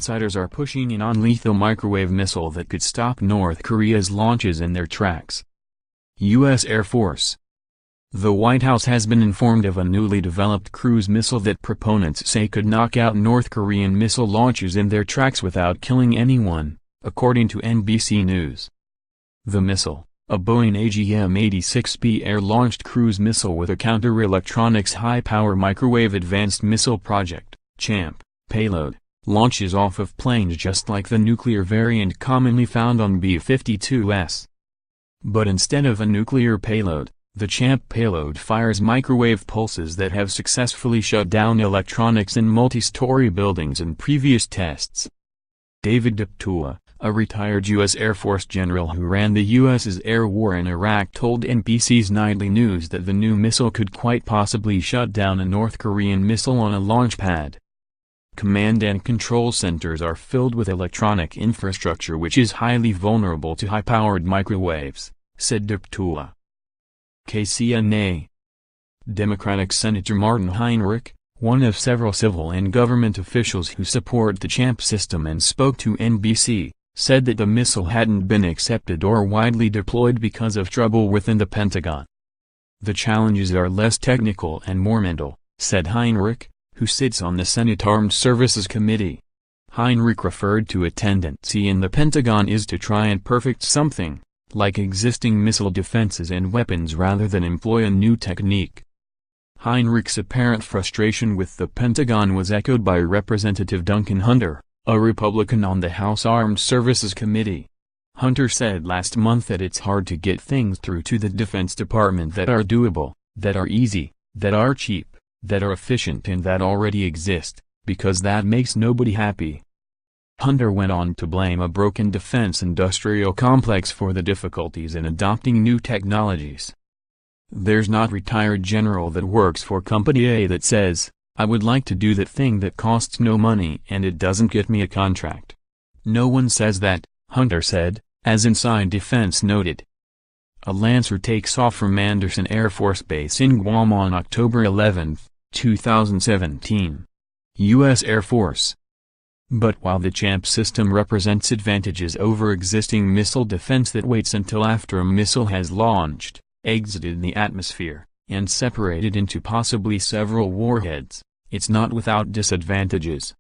insiders are pushing a non-lethal microwave missile that could stop North Korea's launches in their tracks. U.S. Air Force. The White House has been informed of a newly developed cruise missile that proponents say could knock out North Korean missile launches in their tracks without killing anyone, according to NBC News. The missile, a Boeing AGM-86B air-launched cruise missile with a Counter-Electronics High-Power Microwave Advanced Missile Project (CHAMP) payload, launches off of planes just like the nuclear variant commonly found on B-52s. But instead of a nuclear payload, the CHAMP payload fires microwave pulses that have successfully shut down electronics in multi-story buildings in previous tests. David Deptula, a retired U.S. Air Force general who ran the U.S.'s air war in Iraq, told NBC's Nightly News that the new missile could quite possibly shut down a North Korean missile on a launch pad. Command and control centers are filled with electronic infrastructure which is highly vulnerable to high-powered microwaves, said Deptula. KCNA. Democratic Senator Martin Heinrich, one of several civil and government officials who support the CHAMP system and spoke to NBC, said that the missile hadn't been accepted or widely deployed because of trouble within the Pentagon. The challenges are less technical and more mental, said Heinrich, who sits on the Senate Armed Services Committee. Heinrich referred to a tendency in the Pentagon is to try and perfect something, like existing missile defenses and weapons rather than employ a new technique. Heinrich's apparent frustration with the Pentagon was echoed by Representative Duncan Hunter, a Republican on the House Armed Services Committee. Hunter said last month that it's hard to get things through to the Defense Department that are doable, that are easy, that are cheap, that are efficient and that already exist, because that makes nobody happy. Hunter went on to blame a broken defense industrial complex for the difficulties in adopting new technologies. There's not a retired general that works for Company A that says, "I would like to do that thing that costs no money and it doesn't get me a contract." No one says that, Hunter said, as Inside Defense noted. A Lancer takes off from Andersen Air Force Base in Guam on October 11, 2017. U.S. Air Force. But while the CHAMP system represents advantages over existing missile defense that waits until after a missile has launched, exited the atmosphere, and separated into possibly several warheads, it's not without disadvantages.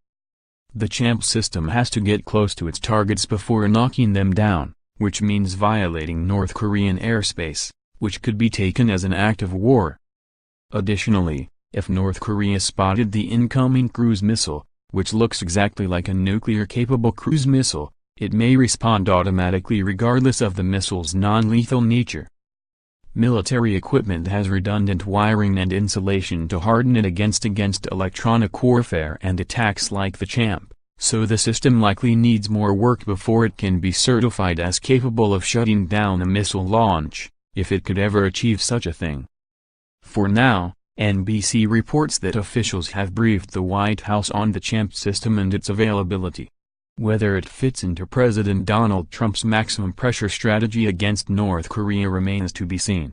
The CHAMP system has to get close to its targets before knocking them down, which means violating North Korean airspace, which could be taken as an act of war. Additionally, if North Korea spotted the incoming cruise missile, which looks exactly like a nuclear-capable cruise missile, it may respond automatically regardless of the missile's non-lethal nature. Military equipment has redundant wiring and insulation to harden it against electronic warfare and attacks like the CHAMP, so the system likely needs more work before it can be certified as capable of shutting down a missile launch, if it could ever achieve such a thing. For now, NBC reports that officials have briefed the White House on the CHAMP system and its availability. Whether it fits into President Donald Trump's maximum pressure strategy against North Korea remains to be seen.